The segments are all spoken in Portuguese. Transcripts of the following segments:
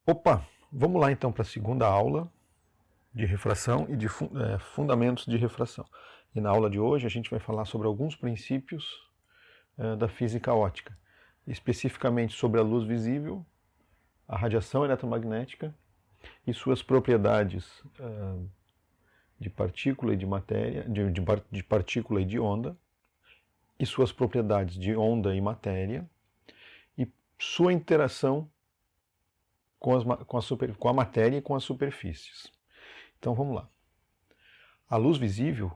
Opa, vamos lá então para a segunda aula de refração e de fundamentos de refração. E na aula de hoje a gente vai falar sobre alguns princípios da física óptica, especificamente sobre a luz visível, a radiação eletromagnética e suas propriedades de partícula e de matéria, de partícula e de onda, e suas propriedades de onda e matéria, e sua interação com a matéria e com as superfícies. Então vamos lá. A luz visível,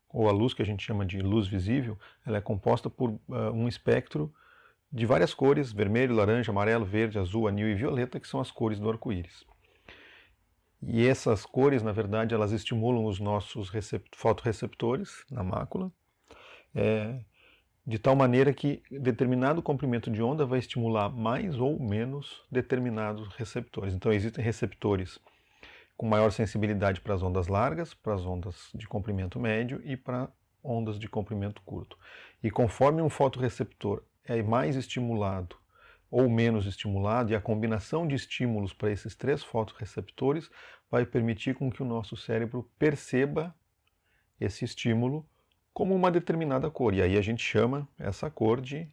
ou a luz que a gente chama de luz visível, ela é composta por um espectro de várias cores: vermelho, laranja, amarelo, verde, azul, anil e violeta, que são as cores do arco-íris. E essas cores, na verdade, elas estimulam os nossos fotorreceptores na mácula, de tal maneira que determinado comprimento de onda vai estimular mais ou menos determinados receptores. Então existem receptores com maior sensibilidade para as ondas largas, para as ondas de comprimento médio e para ondas de comprimento curto. E conforme um fotorreceptor é mais estimulado ou menos estimulado, e a combinação de estímulos para esses três fotorreceptores vai permitir com que o nosso cérebro perceba esse estímulo como uma determinada cor. E aí a gente chama essa cor de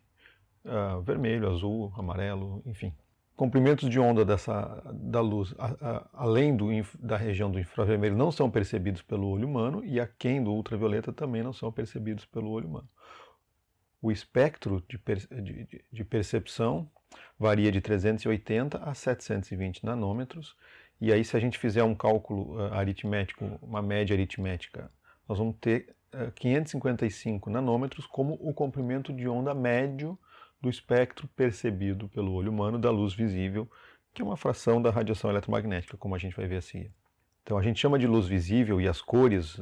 vermelho, azul, amarelo, enfim. Comprimentos de onda da luz, além da região do infravermelho, não são percebidos pelo olho humano, e aquém do ultravioleta também não são percebidos pelo olho humano. O espectro de percepção varia de 380 a 720 nanômetros, e aí se a gente fizer um cálculo aritmético, uma média aritmética, nós vamos ter 555 nanômetros como o comprimento de onda médio do espectro percebido pelo olho humano da luz visível, que é uma fração da radiação eletromagnética, como a gente vai ver a seguir. Então a gente chama de luz visível, e as cores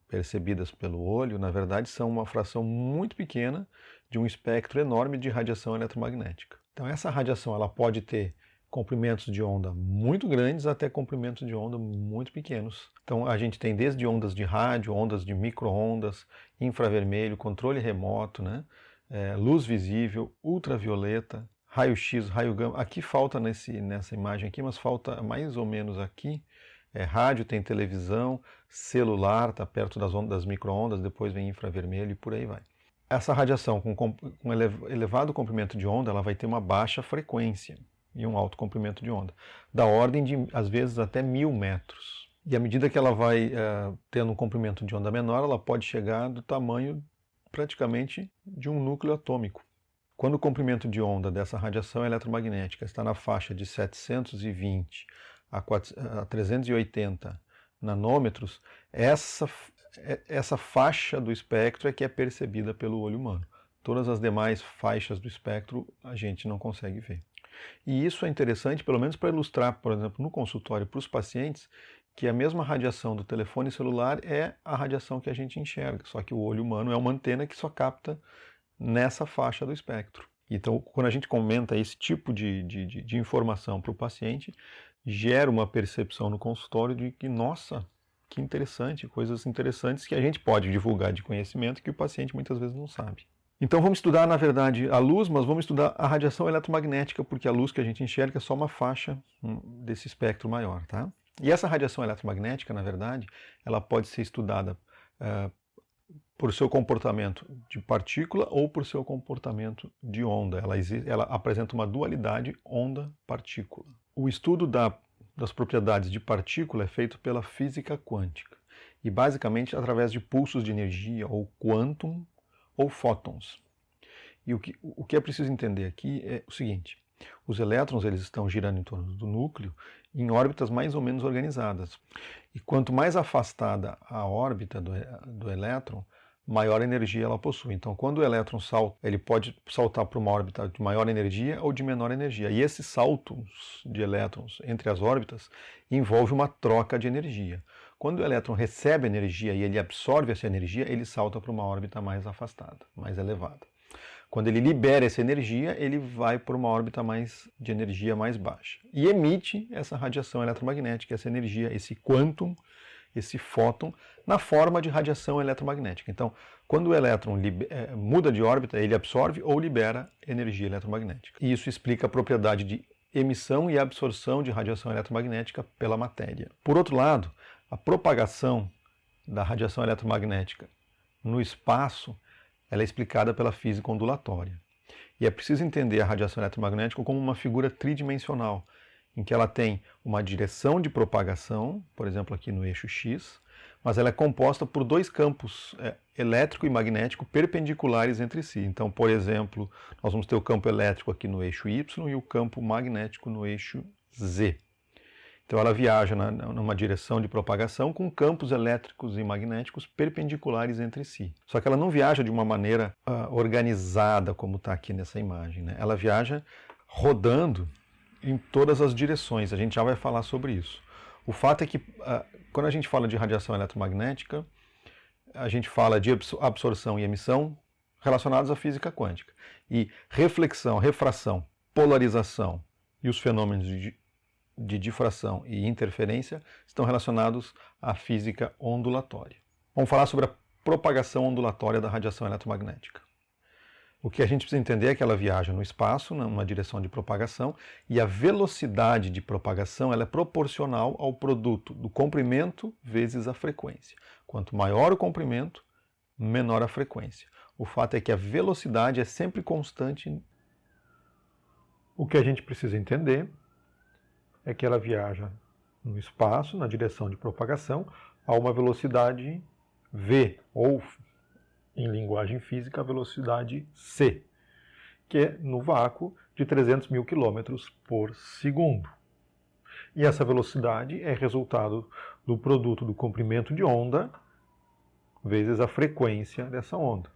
percebidas pelo olho, na verdade, são uma fração muito pequena de um espectro enorme de radiação eletromagnética. Então essa radiação ela pode ter comprimentos de onda muito grandes até comprimentos de onda muito pequenos. Então a gente tem desde ondas de rádio, ondas de micro-ondas, infravermelho, controle remoto, né? Luz visível, ultravioleta, raio-x, raio gama. Aqui falta nessa imagem aqui, mas falta mais ou menos aqui. Rádio, tem televisão, celular, está perto das ondas das micro-ondas, depois vem infravermelho e por aí vai. Essa radiação com elevado comprimento de onda, ela vai ter uma baixa frequência e um alto comprimento de onda, da ordem de, às vezes, até 1000 metros. E à medida que ela vai tendo um comprimento de onda menor, ela pode chegar do tamanho praticamente de um núcleo atômico. Quando o comprimento de onda dessa radiação eletromagnética está na faixa de 720 a 380 nanômetros, essa faixa do espectro é que é percebida pelo olho humano. Todas as demais faixas do espectro a gente não consegue ver. E isso é interessante, pelo menos para ilustrar, por exemplo, no consultório para os pacientes, que a mesma radiação do telefone celular é a radiação que a gente enxerga, só que o olho humano é uma antena que só capta nessa faixa do espectro. Então, quando a gente comenta esse tipo de informação para o paciente, gera uma percepção no consultório de que, nossa, que interessante, coisas interessantes que a gente pode divulgar de conhecimento que o paciente muitas vezes não sabe. Então vamos estudar, na verdade, a luz, mas vamos estudar a radiação eletromagnética, porque a luz que a gente enxerga é só uma faixa desse espectro maior, tá? E essa radiação eletromagnética, na verdade, ela pode ser estudada por seu comportamento de partícula ou por seu comportamento de onda. Ela apresenta uma dualidade onda-partícula. O estudo das propriedades de partícula é feito pela física quântica, e basicamente através de pulsos de energia, ou quantum, ou fótons. E o que é preciso entender aqui é o seguinte: os elétrons eles estão girando em torno do núcleo em órbitas mais ou menos organizadas. E quanto mais afastada a órbita do elétron, maior energia ela possui. Então, quando o elétron salta, ele pode saltar para uma órbita de maior energia ou de menor energia. E esses saltos de elétrons entre as órbitas envolve uma troca de energia. Quando o elétron recebe energia e ele absorve essa energia, ele salta para uma órbita mais afastada, mais elevada. Quando ele libera essa energia, ele vai para uma órbita de energia mais baixa. E emite essa radiação eletromagnética, essa energia, esse quantum, esse fóton, na forma de radiação eletromagnética. Então, quando o elétron muda de órbita, ele absorve ou libera energia eletromagnética. E isso explica a propriedade de emissão e absorção de radiação eletromagnética pela matéria. Por outro lado, a propagação da radiação eletromagnética no espaço ela é explicada pela física ondulatória. E é preciso entender a radiação eletromagnética como uma figura tridimensional, em que ela tem uma direção de propagação, por exemplo aqui no eixo X, mas ela é composta por dois campos elétrico e magnético perpendiculares entre si. Então, por exemplo, nós vamos ter o campo elétrico aqui no eixo Y e o campo magnético no eixo Z. Então ela viaja numa direção de propagação com campos elétricos e magnéticos perpendiculares entre si. Só que ela não viaja de uma maneira organizada como está aqui nessa imagem, né? Ela viaja rodando em todas as direções. A gente já vai falar sobre isso. O fato é que quando a gente fala de radiação eletromagnética, a gente fala de absorção e emissão relacionados à física quântica. E reflexão, refração, polarização e os fenômenos de difração e interferência estão relacionados à física ondulatória. Vamos falar sobre a propagação ondulatória da radiação eletromagnética. O que a gente precisa entender é que ela viaja no espaço, numa direção de propagação, e a velocidade de propagação ela é proporcional ao produto do comprimento vezes a frequência. Quanto maior o comprimento, menor a frequência. O fato é que a velocidade é sempre constante. O que a gente precisa entender é que ela viaja no espaço, na direção de propagação, a uma velocidade v, ou em linguagem física, a velocidade c, que é no vácuo de 300 mil quilômetros por segundo. E essa velocidade é resultado do produto do comprimento de onda vezes a frequência dessa onda.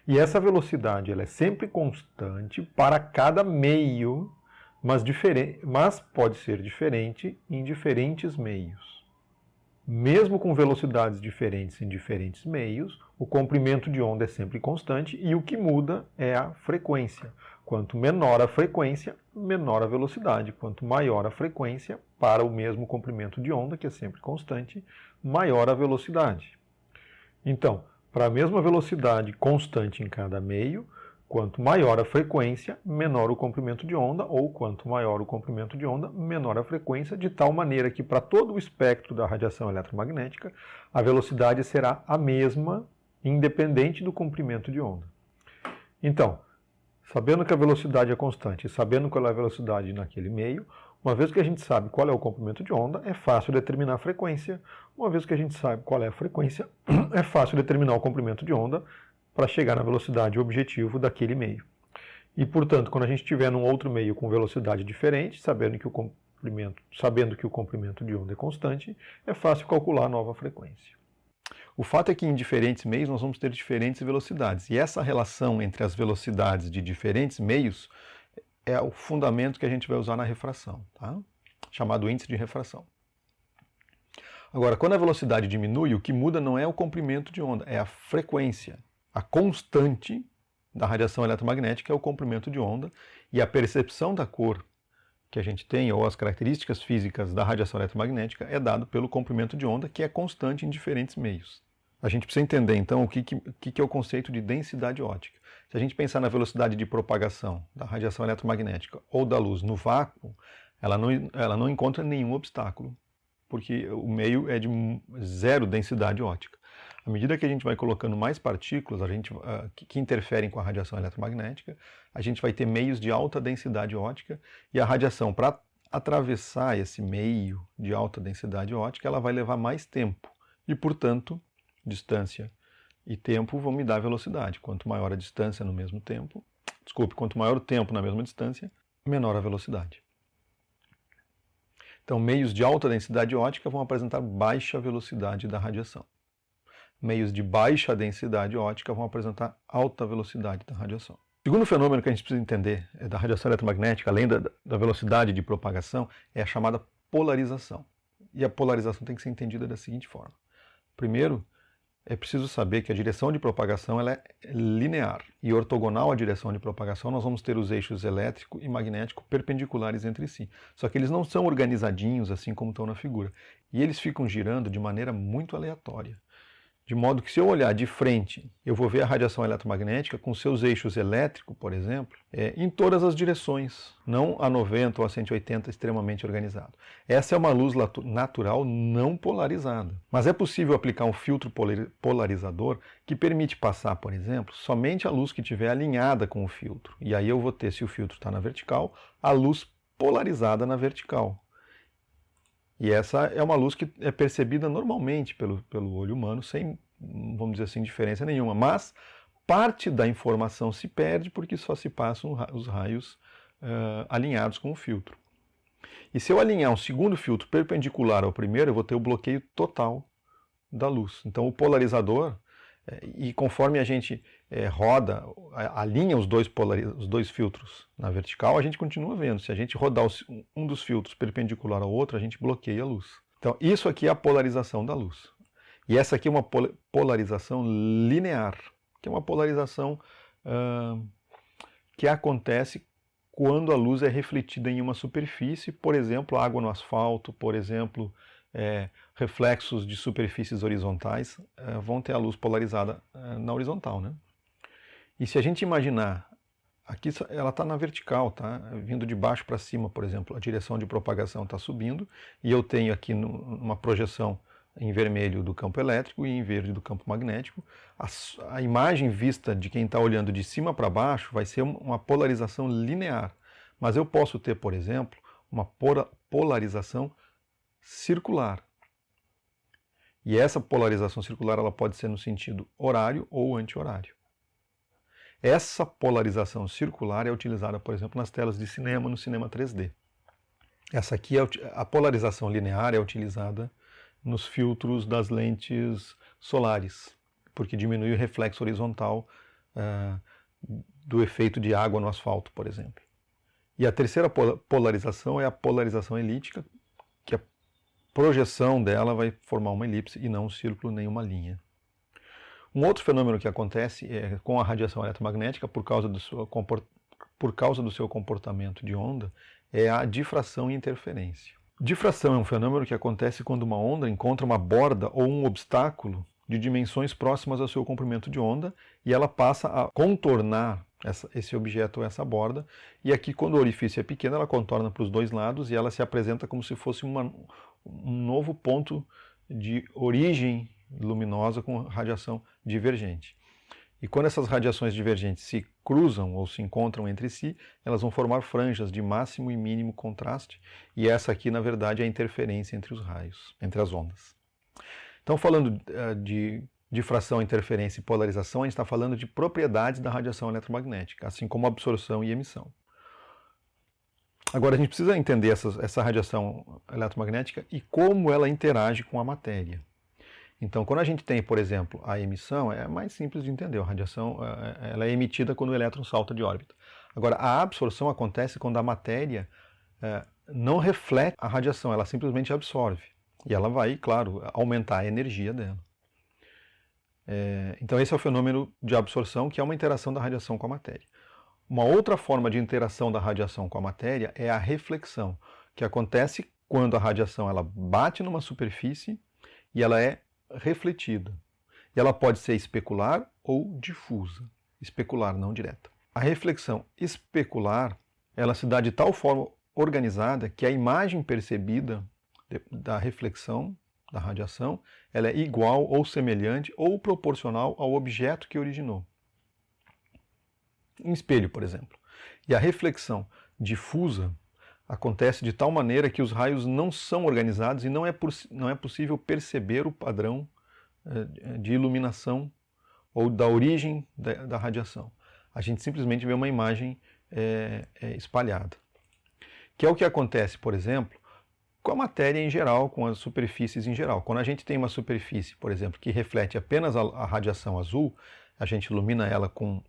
E essa velocidade ela é sempre constante para cada meio, mas pode ser diferente em diferentes meios. Mesmo com velocidades diferentes em diferentes meios, o comprimento de onda é sempre constante e o que muda é a frequência. Quanto menor a frequência, menor a velocidade. Quanto maior a frequência, para o mesmo comprimento de onda, que é sempre constante, maior a velocidade. Então, para a mesma velocidade constante em cada meio, quanto maior a frequência, menor o comprimento de onda, ou quanto maior o comprimento de onda, menor a frequência, de tal maneira que para todo o espectro da radiação eletromagnética, a velocidade será a mesma, independente do comprimento de onda. Então, sabendo que a velocidade é constante e sabendo qual é a velocidade naquele meio, uma vez que a gente sabe qual é o comprimento de onda, é fácil determinar a frequência. Uma vez que a gente sabe qual é a frequência, é fácil determinar o comprimento de onda para chegar na velocidade objetivo daquele meio. E, portanto, quando a gente estiver num outro meio com velocidade diferente, sabendo que o comprimento de onda é constante, é fácil calcular a nova frequência. O fato é que em diferentes meios nós vamos ter diferentes velocidades. E essa relação entre as velocidades de diferentes meios é o fundamento que a gente vai usar na refração, tá? Chamado índice de refração. Agora, quando a velocidade diminui, o que muda não é o comprimento de onda, é a frequência. A constante da radiação eletromagnética é o comprimento de onda e a percepção da cor que a gente tem, ou as características físicas da radiação eletromagnética, é dado pelo comprimento de onda, que é constante em diferentes meios. A gente precisa entender, então, o que é o conceito de densidade óptica. Se a gente pensar na velocidade de propagação da radiação eletromagnética ou da luz no vácuo, ela não encontra nenhum obstáculo, porque o meio é de zero densidade óptica. À medida que a gente vai colocando mais partículas que interferem com a radiação eletromagnética, a gente vai ter meios de alta densidade óptica e a radiação, para atravessar esse meio de alta densidade óptica, ela vai levar mais tempo e, portanto, distância e tempo vão me dar velocidade. Quanto maior a distância no mesmo tempo, quanto maior o tempo na mesma distância, menor a velocidade. Então, meios de alta densidade óptica vão apresentar baixa velocidade da radiação. Meios de baixa densidade óptica vão apresentar alta velocidade da radiação. O segundo fenômeno que a gente precisa entender da radiação eletromagnética, além da velocidade de propagação, é a chamada polarização. E a polarização tem que ser entendida da seguinte forma. Primeiro, é preciso saber que a direção de propagação ela é linear. E ortogonal à direção de propagação, nós vamos ter os eixos elétrico e magnético perpendiculares entre si. Só que eles não são organizadinhos assim como estão na figura. E eles ficam girando de maneira muito aleatória. De modo que se eu olhar de frente, eu vou ver a radiação eletromagnética com seus eixos elétricos, por exemplo, em todas as direções, não a 90 ou a 180 extremamente organizado. Essa é uma luz natural não polarizada. Mas é possível aplicar um filtro polarizador que permite passar, por exemplo, somente a luz que estiver alinhada com o filtro. E aí eu vou ter, se o filtro está na vertical, a luz polarizada na vertical. E essa é uma luz que é percebida normalmente pelo olho humano, sem, vamos dizer assim, diferença nenhuma. Mas parte da informação se perde porque só se passam os raios alinhados com o filtro. E se eu alinhar um segundo filtro perpendicular ao primeiro, eu vou ter o bloqueio total da luz. Então o polarizador, e conforme a gente alinha os dois filtros na vertical, a gente continua vendo. Se a gente rodar um dos filtros perpendicular ao outro, a gente bloqueia a luz. Então isso aqui é a polarização da luz. E essa aqui é uma polarização linear, que é uma polarização que acontece quando a luz é refletida em uma superfície, por exemplo, água no asfalto, por exemplo, reflexos de superfícies horizontais vão ter a luz polarizada na horizontal, né? E se a gente imaginar, aqui ela está na vertical, tá? Vindo de baixo para cima, por exemplo, a direção de propagação está subindo, e eu tenho aqui uma projeção em vermelho do campo elétrico e em verde do campo magnético. A imagem vista de quem está olhando de cima para baixo vai ser uma polarização linear, mas eu posso ter, por exemplo, uma polarização circular. E essa polarização circular ela pode ser no sentido horário ou anti-horário. Essa polarização circular é utilizada, por exemplo, nas telas de cinema, no cinema 3D. Essa aqui, a polarização linear é utilizada nos filtros das lentes solares, porque diminui o reflexo horizontal do efeito de água no asfalto, por exemplo. E a terceira polarização é a polarização elíptica, que a projeção dela vai formar uma elipse e não um círculo nem uma linha. Um outro fenômeno que acontece com a radiação eletromagnética, por causa do seu comportamento de onda, é a difração e interferência. Difração é um fenômeno que acontece quando uma onda encontra uma borda ou um obstáculo de dimensões próximas ao seu comprimento de onda e ela passa a contornar esse objeto ou essa borda. E aqui, quando o orifício é pequeno, ela contorna para os dois lados e ela se apresenta como se fosse um novo ponto de origem luminosa com radiação divergente. E quando essas radiações divergentes se cruzam ou se encontram entre si, elas vão formar franjas de máximo e mínimo contraste, e essa aqui, na verdade, é a interferência entre os raios, entre as ondas. Então, falando de difração, interferência e polarização, a gente está falando de propriedades da radiação eletromagnética, assim como absorção e emissão. Agora, a gente precisa entender essa radiação eletromagnética e como ela interage com a matéria. Então, quando a gente tem, por exemplo, a emissão, é mais simples de entender. A radiação ela é emitida quando o elétron salta de órbita. Agora, a absorção acontece quando a matéria não reflete a radiação, ela simplesmente absorve. E ela vai, claro, aumentar a energia dela. Então, esse é o fenômeno de absorção, que é uma interação da radiação com a matéria. Uma outra forma de interação da radiação com a matéria é a reflexão, que acontece quando a radiação ela bate numa superfície e ela é refletida. E ela pode ser especular ou difusa. Especular, não direta. A reflexão especular, ela se dá de tal forma organizada que a imagem percebida da reflexão, da radiação, ela é igual ou semelhante ou proporcional ao objeto que originou. Um espelho, por exemplo. E a reflexão difusa acontece de tal maneira que os raios não são organizados e não é possível perceber o padrão de iluminação ou da origem da radiação. A gente simplesmente vê uma imagem espalhada. Que é o que acontece, por exemplo, com a matéria em geral, com as superfícies em geral. Quando a gente tem uma superfície, por exemplo, que reflete apenas a radiação azul, a gente ilumina ela com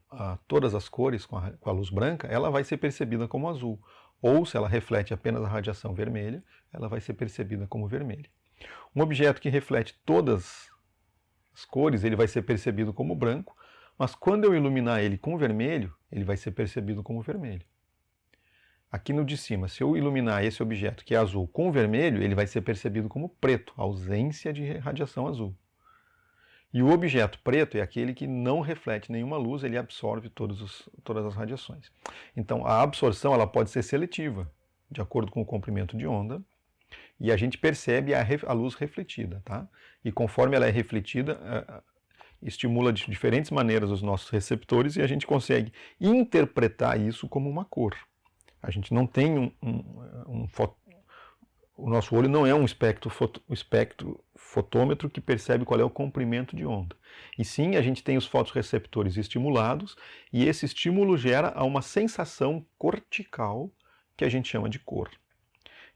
todas as cores, com a luz branca, ela vai ser percebida como azul. Ou, se ela reflete apenas a radiação vermelha, ela vai ser percebida como vermelha. Um objeto que reflete todas as cores, ele vai ser percebido como branco, mas quando eu iluminar ele com vermelho, ele vai ser percebido como vermelho. Aqui no de cima, se eu iluminar esse objeto que é azul com vermelho, ele vai ser percebido como preto, ausência de radiação azul. E o objeto preto é aquele que não reflete nenhuma luz, ele absorve todas as radiações. Então, a absorção ela pode ser seletiva, de acordo com o comprimento de onda, e a gente percebe a luz refletida, tá? E conforme ela é refletida, estimula de diferentes maneiras os nossos receptores e a gente consegue interpretar isso como uma cor. A gente não tem o nosso olho não é um espectro fotômetro que percebe qual é o comprimento de onda. E sim, a gente tem os fotorreceptores estimulados e esse estímulo gera uma sensação cortical que a gente chama de cor.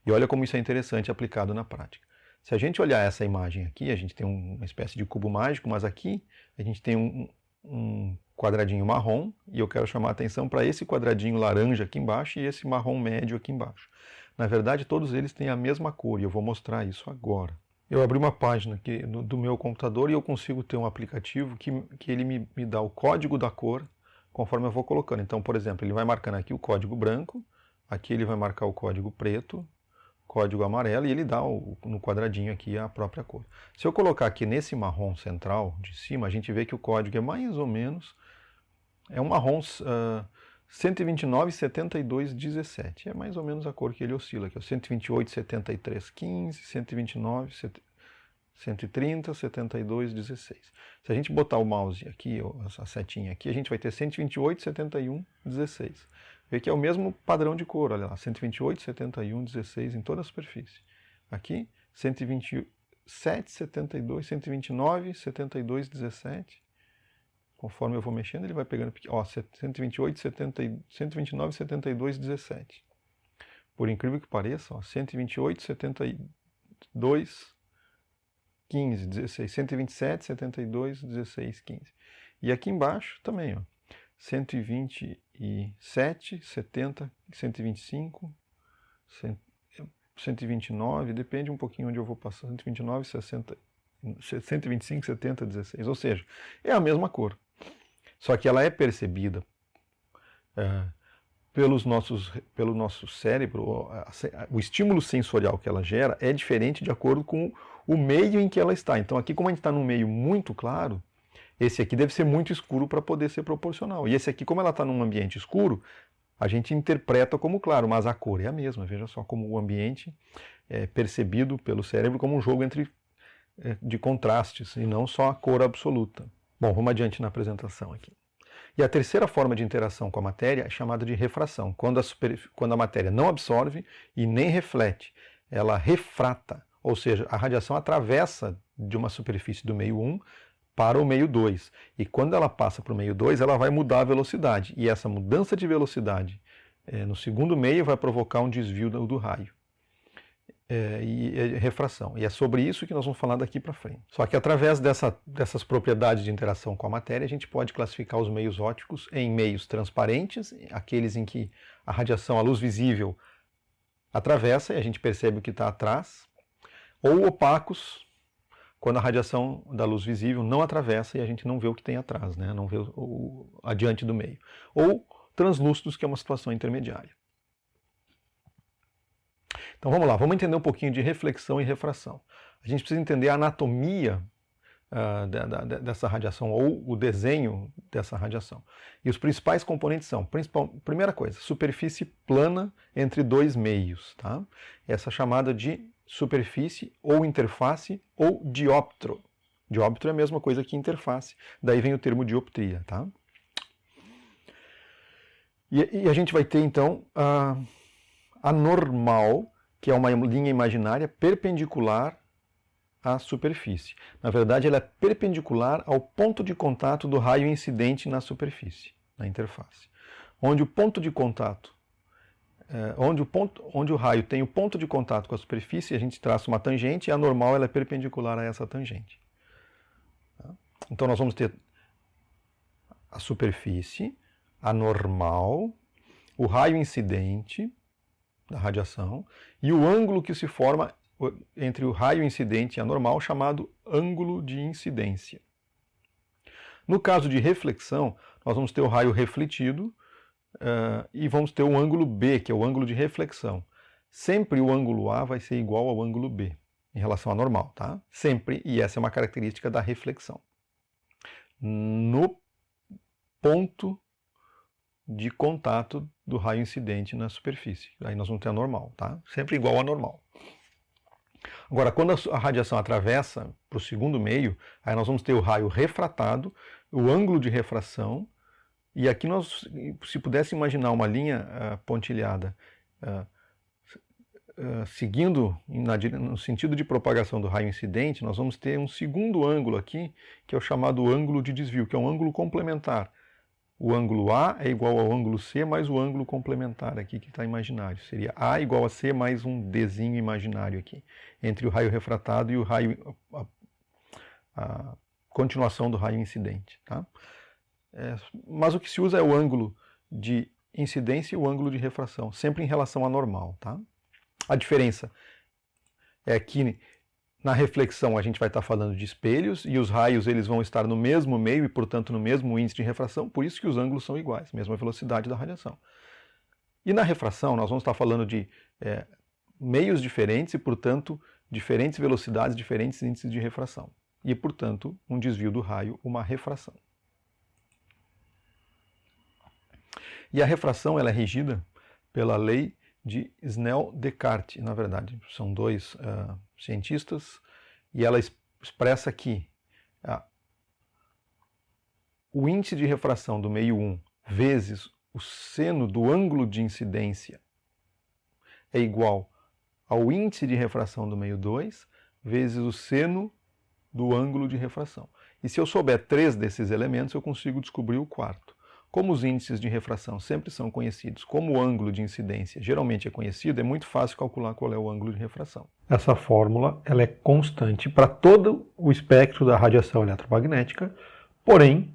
E olha como isso é interessante aplicado na prática. Se a gente olhar essa imagem aqui, a gente tem uma espécie de cubo mágico, mas aqui a gente tem um quadradinho marrom e eu quero chamar a atenção para esse quadradinho laranja aqui embaixo e esse marrom médio aqui embaixo. Na verdade, todos eles têm a mesma cor e eu vou mostrar isso agora. Eu abri uma página aqui do meu computador e eu consigo ter um aplicativo que ele me dá o código da cor conforme eu vou colocando. Então, por exemplo, ele vai marcando aqui o código branco, aqui ele vai marcar o código preto, código amarelo e ele dá no quadradinho aqui a própria cor. Se eu colocar aqui nesse marrom central de cima, a gente vê que o código é mais ou menos, é um marrom 129,72,17. É mais ou menos a cor que ele oscila aqui, 128,73,15, 129, 130, 72,16. Se a gente botar o mouse aqui, essa setinha aqui, a gente vai ter 128,71,16. Vê que é o mesmo padrão de cor, olha lá, 128, 71, 16 em toda a superfície. Aqui, 127, 72, 129, 72, 17. Conforme eu vou mexendo, ele vai pegando, ó, 128, 70, 129, 72, 17. Por incrível que pareça, ó, 128, 72, 15, 16, 127, 72, 16, 15. E aqui embaixo também, ó. 127, 70, 125, 129, depende um pouquinho onde eu vou passar, 129, 60, 125, 70, 16, ou seja, é a mesma cor, só que ela é percebida pelo nosso cérebro, o estímulo sensorial que ela gera é diferente de acordo com o meio em que ela está. Então aqui, como a gente está num meio muito claro, esse aqui deve ser muito escuro para poder ser proporcional. E esse aqui, como ela está num ambiente escuro, a gente interpreta como claro, mas a cor é a mesma. Veja só como o ambiente é percebido pelo cérebro como um jogo de contrastes e não só a cor absoluta. Bom, vamos adiante na apresentação aqui. E a terceira forma de interação com a matéria é chamada de refração, quando a matéria não absorve e nem reflete, ela refrata, ou seja, a radiação atravessa de uma superfície do meio 1 para o meio 2. E quando ela passa para o meio 2, ela vai mudar a velocidade. E essa mudança de velocidade no segundo meio vai provocar um desvio do raio. E refração. E é sobre isso que nós vamos falar daqui para frente. Só que através dessas propriedades de interação com a matéria, a gente pode classificar os meios ópticos em meios transparentes, aqueles em que a radiação, a luz visível, atravessa e a gente percebe o que está atrás, ou opacos, quando a radiação da luz visível não atravessa e a gente não vê o que tem atrás, né? Não vê adiante do meio. Ou translúcidos, que é uma situação intermediária. Então vamos lá, vamos entender um pouquinho de reflexão e refração. A gente precisa entender a anatomia dessa radiação, ou o desenho dessa radiação. E os principais componentes são, primeira coisa, superfície plana entre dois meios, tá? Essa chamada de superfície ou interface ou dióptro. Dióptro é a mesma coisa que interface, daí vem o termo dioptria, tá? E a gente vai ter então a normal, que é uma linha imaginária perpendicular à superfície. Na verdade, ela é perpendicular ao ponto de contato do raio incidente na superfície, na interface. Onde o ponto de contato, onde o raio tem o ponto de contato com a superfície, a gente traça uma tangente e a normal ela é perpendicular a essa tangente. Então nós vamos ter a superfície, a normal, o raio incidente da radiação e o ângulo que se forma entre o raio incidente e a normal, chamado ângulo de incidência. No caso de reflexão, nós vamos ter o raio refletido e vamos ter o ângulo B, que é o ângulo de reflexão. Sempre o ângulo A vai ser igual ao ângulo B, em relação à normal, tá? Sempre, e essa é uma característica da reflexão. no ponto de contato do raio incidente na superfície. Aí nós vamos ter a normal, tá? Sempre igual a normal. Agora, quando a radiação atravessa para o segundo meio, aí nós vamos ter o raio refratado, o ângulo de refração, e aqui nós, se pudesse imaginar uma linha pontilhada seguindo no sentido de propagação do raio incidente, nós vamos ter um segundo ângulo aqui, que é o chamado ângulo de desvio, que é um ângulo complementar. O ângulo A é igual ao ângulo C mais o ângulo complementar aqui que está imaginário. Seria A igual a C mais um Dzinho imaginário aqui, entre o raio refratado e o raio, a continuação do raio incidente. Tá? Mas o que se usa é o ângulo de incidência e o ângulo de refração, sempre em relação à normal. Tá? A diferença é que na reflexão a gente vai estar falando de espelhos e os raios eles vão estar no mesmo meio e, portanto, no mesmo índice de refração, por isso que os ângulos são iguais, mesma velocidade da radiação. E na refração nós vamos estar falando de meios diferentes e, portanto, diferentes velocidades, diferentes índices de refração. E, portanto, um desvio do raio, uma refração. E a refração ela é regida pela lei de Snell-Descartes. Na verdade, são dois cientistas, e ela expressa que o índice de refração do meio 1 vezes o seno do ângulo de incidência é igual ao índice de refração do meio 2 vezes o seno do ângulo de refração. E se eu souber 3 desses elementos, eu consigo descobrir o quarto. Como os índices de refração sempre são conhecidos, como o ângulo de incidência geralmente é conhecido, é muito fácil calcular qual é o ângulo de refração. Essa fórmula ela é constante para todo o espectro da radiação eletromagnética, porém,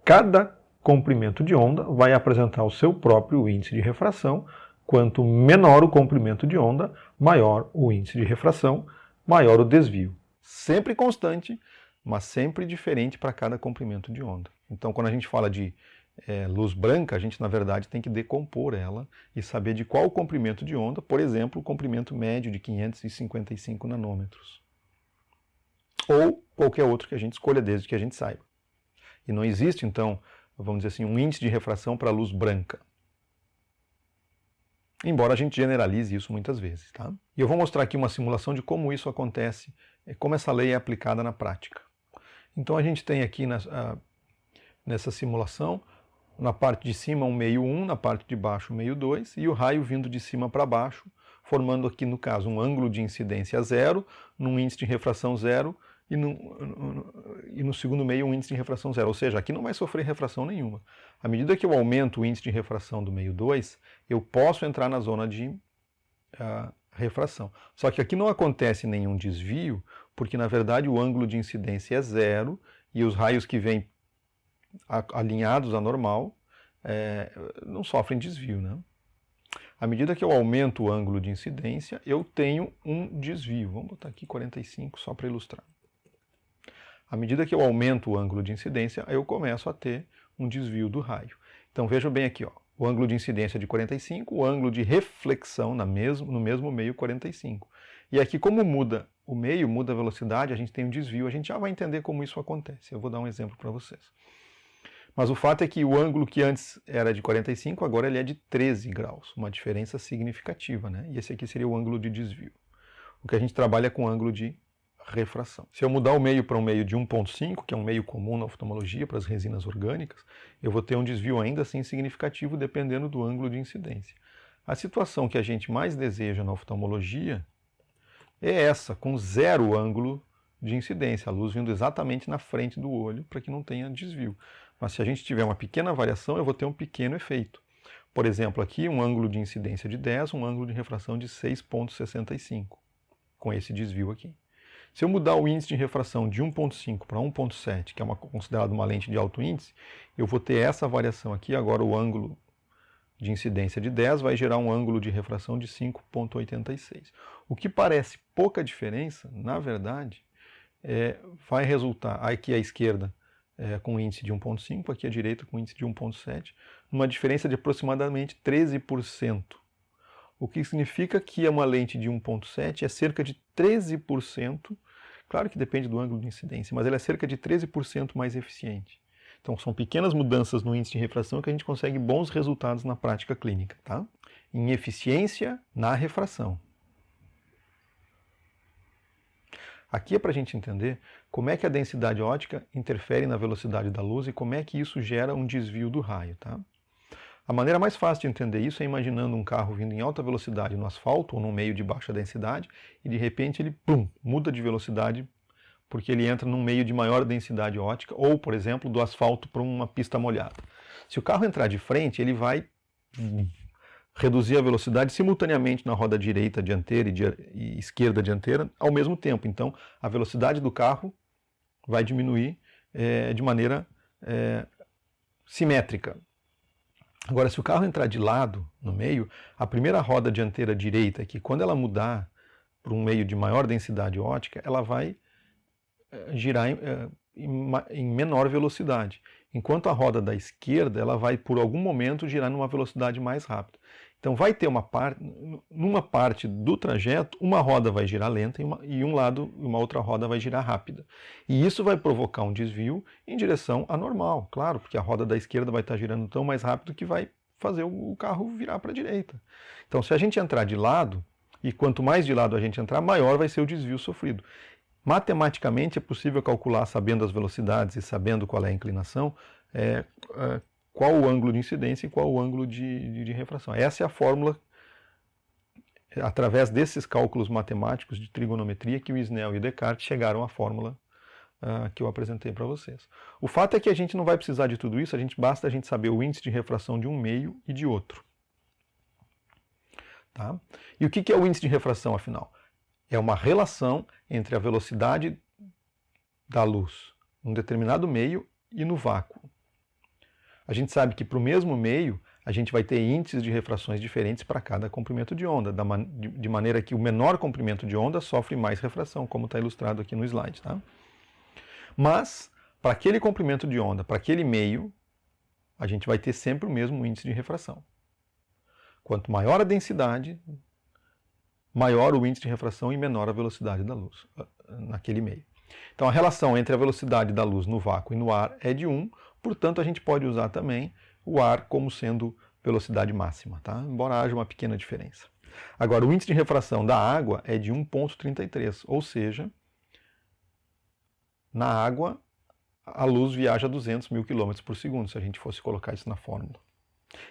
cada comprimento de onda vai apresentar o seu próprio índice de refração. Quanto menor o comprimento de onda, maior o índice de refração, maior o desvio. Sempre constante, mas sempre diferente para cada comprimento de onda. Então, quando a gente fala de luz branca, a gente, na verdade, tem que decompor ela e saber de qual comprimento de onda, por exemplo, o comprimento médio de 555 nanômetros. Ou qualquer outro que a gente escolha, desde que a gente saiba. E não existe, então, vamos dizer assim, um índice de refração para a luz branca. Embora a gente generalize isso muitas vezes. Tá? E eu vou mostrar aqui uma simulação de como isso acontece, como essa lei é aplicada na prática. Então a gente tem aqui nessa simulação, na parte de cima um meio 1, na parte de baixo um meio 2, e o raio vindo de cima para baixo, formando aqui no caso um ângulo de incidência 0, num índice de refração 0, e no segundo meio um índice de refração 0, ou seja, aqui não vai sofrer refração nenhuma. À medida que eu aumento o índice de refração do meio 2, eu posso entrar na zona de refração. Só que aqui não acontece nenhum desvio, porque na verdade o ângulo de incidência é 0 e os raios que vêm alinhados à normal não sofrem desvio. Né? À medida que eu aumento o ângulo de incidência, eu tenho um desvio. Vamos botar aqui 45 só para ilustrar. À medida que eu aumento o ângulo de incidência, eu começo a ter um desvio do raio. Então vejam bem aqui, ó, o ângulo de incidência de 45, o ângulo de reflexão no mesmo meio 45. E aqui, como muda o meio, muda a velocidade, a gente tem um desvio, a gente já vai entender como isso acontece. Eu vou dar um exemplo para vocês. Mas o fato é que o ângulo que antes era de 45, agora ele é de 13 graus, uma diferença significativa, né? E esse aqui seria o ângulo de desvio. O que a gente trabalha é com o ângulo de refração. Se eu mudar o meio para um meio de 1,5, que é um meio comum na oftalmologia para as resinas orgânicas, eu vou ter um desvio ainda assim significativo dependendo do ângulo de incidência. A situação que a gente mais deseja na oftalmologia é essa, com 0 ângulo de incidência, a luz vindo exatamente na frente do olho para que não tenha desvio. Mas se a gente tiver uma pequena variação, eu vou ter um pequeno efeito. Por exemplo, aqui um ângulo de incidência de 10, um ângulo de refração de 6,65, com esse desvio aqui. Se eu mudar o índice de refração de 1,5 para 1,7, que é considerado uma lente de alto índice, eu vou ter essa variação aqui. Agora o ângulo de incidência de 10 vai gerar um ângulo de refração de 5,86. O que parece pouca diferença, na verdade, vai resultar aqui à esquerda com índice de 1,5, aqui à direita com índice de 1,7, numa diferença de aproximadamente 13%. O que significa que uma lente de 1,7 é cerca de 13% Claro que depende do ângulo de incidência, mas ele é cerca de 13% mais eficiente. Então são pequenas mudanças no índice de refração que a gente consegue bons resultados na prática clínica, tá? Em eficiência na refração. Aqui é para a gente entender como é que a densidade óptica interfere na velocidade da luz e como é que isso gera um desvio do raio, tá? A maneira mais fácil de entender isso é imaginando um carro vindo em alta velocidade no asfalto ou num meio de baixa densidade e de repente ele, pum, muda de velocidade porque ele entra num meio de maior densidade óptica ou, por exemplo, do asfalto para uma pista molhada. Se o carro entrar de frente, ele vai reduzir a velocidade simultaneamente na roda direita dianteira e esquerda dianteira ao mesmo tempo. Então, a velocidade do carro vai diminuir de maneira simétrica. Agora, se o carro entrar de lado, no meio, a primeira roda dianteira direita, que quando ela mudar para um meio de maior densidade óptica, ela vai girar em menor velocidade. Enquanto a roda da esquerda, ela vai por algum momento girar numa velocidade mais rápida. Então vai ter numa parte do trajeto, uma roda vai girar lenta e uma outra roda vai girar rápida. E isso vai provocar um desvio em direção à normal, claro, porque a roda da esquerda vai estar girando tão mais rápido que vai fazer o carro virar para a direita. Então se a gente entrar de lado, e quanto mais de lado a gente entrar, maior vai ser o desvio sofrido. Matematicamente é possível calcular, sabendo as velocidades e sabendo qual é a inclinação, qual o ângulo de incidência e qual o ângulo de refração. Essa é a fórmula, através desses cálculos matemáticos de trigonometria, que o Snell e o Descartes chegaram à fórmula que eu apresentei para vocês. O fato é que a gente não vai precisar de tudo isso, basta a gente saber o índice de refração de um meio e de outro. Tá? E o que é o índice de refração, afinal? É uma relação entre a velocidade da luz num determinado meio e no vácuo. A gente sabe que para o mesmo meio, a gente vai ter índices de refrações diferentes para cada comprimento de onda, de maneira que o menor comprimento de onda sofre mais refração, como está ilustrado aqui no slide. Tá? Mas, para aquele comprimento de onda, para aquele meio, a gente vai ter sempre o mesmo índice de refração. Quanto maior a densidade, maior o índice de refração e menor a velocidade da luz naquele meio. Então a relação entre a velocidade da luz no vácuo e no ar é de 1, portanto a gente pode usar também o ar como sendo velocidade máxima, tá? Embora haja uma pequena diferença. Agora o índice de refração da água é de 1,33, ou seja, na água a luz viaja a 200 mil km por segundo, se a gente fosse colocar isso na fórmula.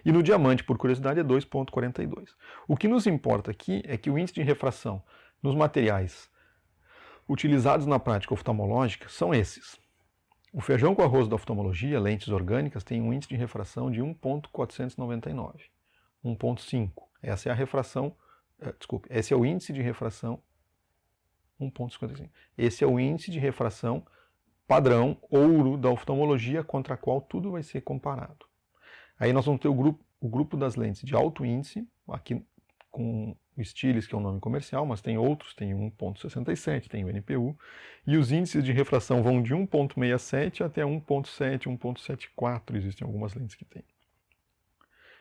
E no diamante, por curiosidade, é 2,42. O que nos importa aqui é que o índice de refração nos materiais utilizados na prática oftalmológica são esses. O feijão com arroz da oftalmologia, lentes orgânicas, tem um índice de refração de 1,499, 1,5. Essa é a refração, esse é o índice de refração 1,55. Esse é o índice de refração padrão ouro da oftalmologia contra a qual tudo vai ser comparado. Aí nós vamos ter o grupo das lentes de alto índice, aqui com o Stiles, que é um nome comercial, mas tem outros, tem 1,67, tem o NPU, e os índices de refração vão de 1,67 até 1,7, 1,74, existem algumas lentes que têm.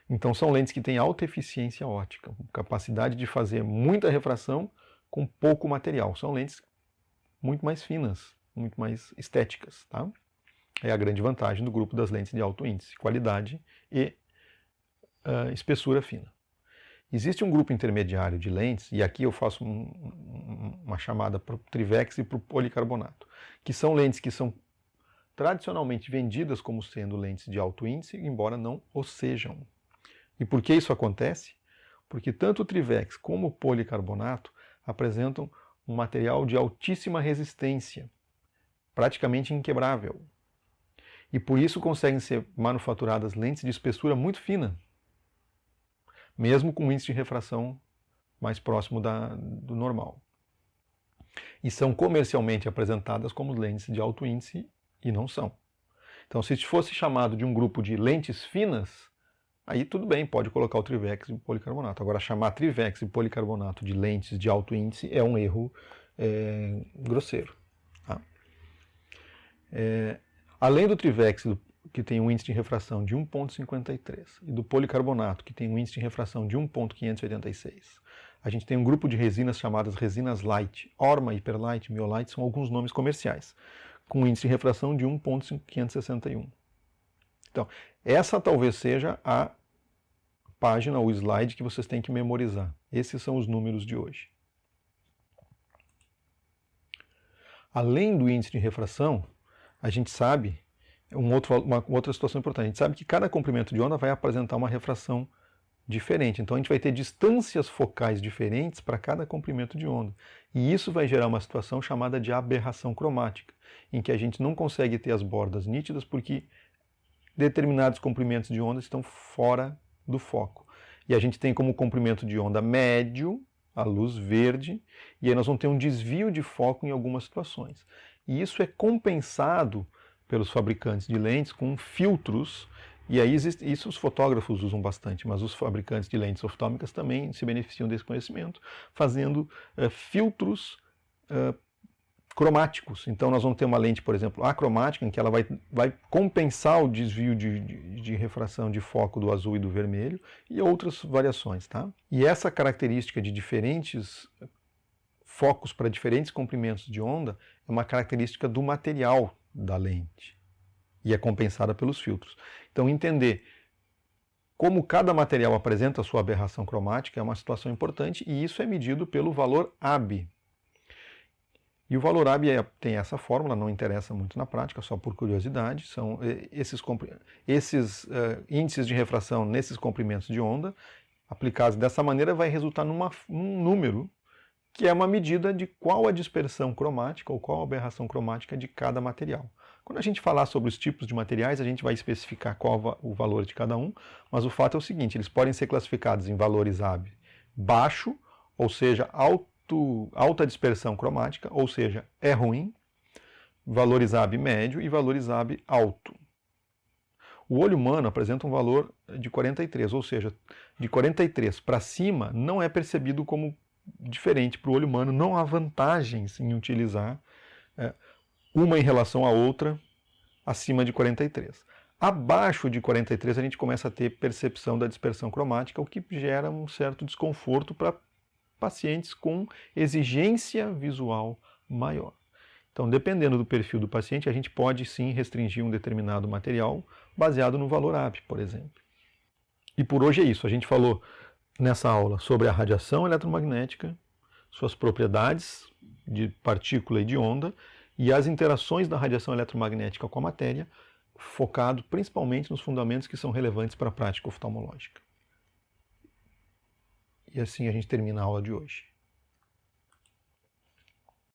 Então são lentes que têm alta eficiência óptica, capacidade de fazer muita refração com pouco material. São lentes muito mais finas, muito mais estéticas, tá? É a grande vantagem do grupo das lentes de alto índice, qualidade e espessura fina. Existe um grupo intermediário de lentes, e aqui eu faço uma chamada para o Trivex e para o policarbonato, que são lentes que são tradicionalmente vendidas como sendo lentes de alto índice, embora não o sejam. E por que isso acontece? Porque tanto o Trivex como o policarbonato apresentam um material de altíssima resistência, praticamente inquebrável. E por isso conseguem ser manufaturadas lentes de espessura muito fina, mesmo com um índice de refração mais próximo do normal. E são comercialmente apresentadas como lentes de alto índice e não são. Então, se fosse chamado de um grupo de lentes finas, aí tudo bem, pode colocar o Trivex e o policarbonato. Agora, chamar Trivex e policarbonato de lentes de alto índice é um erro grosseiro. Tá? Além do Trivex que tem um índice de refração de 1,53, e do policarbonato, que tem um índice de refração de 1,586. A gente tem um grupo de resinas chamadas resinas light, Orma, Hiperlight, Miolite, são alguns nomes comerciais, com um índice de refração de 1,561. Então, essa talvez seja a página ou slide que vocês têm que memorizar. Esses são os números de hoje. Além do índice de refração, a gente sabe, uma outra situação importante, a gente sabe que cada comprimento de onda vai apresentar uma refração diferente. Então a gente vai ter distâncias focais diferentes para cada comprimento de onda. E isso vai gerar uma situação chamada de aberração cromática, em que a gente não consegue ter as bordas nítidas porque determinados comprimentos de onda estão fora do foco. E a gente tem como comprimento de onda médio a luz verde, e aí nós vamos ter um desvio de foco em algumas situações. E isso é compensado pelos fabricantes de lentes com filtros, e aí isso os fotógrafos usam bastante, mas os fabricantes de lentes oftálmicas também se beneficiam desse conhecimento, fazendo filtros cromáticos. Então nós vamos ter uma lente, por exemplo, acromática, em que ela vai compensar o desvio de refração de foco do azul e do vermelho, e outras variações, tá? E essa característica de diferentes focos para diferentes comprimentos de onda é uma característica do material da lente, e é compensada pelos filtros. Então entender como cada material apresenta a sua aberração cromática é uma situação importante, e isso é medido pelo valor AB. E o valor AB tem essa fórmula, não interessa muito na prática, só por curiosidade. São esses índices de refração nesses comprimentos de onda, aplicados dessa maneira, vai resultar num número que é uma medida de qual a dispersão cromática ou qual a aberração cromática de cada material. Quando a gente falar sobre os tipos de materiais, a gente vai especificar qual o valor de cada um, mas o fato é o seguinte, eles podem ser classificados em valores AB baixo, ou seja, alta dispersão cromática, ou seja, é ruim, valores AB médio e valores AB alto. O olho humano apresenta um valor de 43, ou seja, de 43 para cima não é percebido como diferente para o olho humano, não há vantagens em utilizar uma em relação à outra acima de 43. Abaixo de 43 a gente começa a ter percepção da dispersão cromática, o que gera um certo desconforto para pacientes com exigência visual maior. Então, dependendo do perfil do paciente, a gente pode sim restringir um determinado material baseado no valor AB, por exemplo. E por hoje é isso. A gente falou nessa aula sobre a radiação eletromagnética, suas propriedades de partícula e de onda, e as interações da radiação eletromagnética com a matéria, focado principalmente nos fundamentos que são relevantes para a prática oftalmológica. E assim a gente termina a aula de hoje.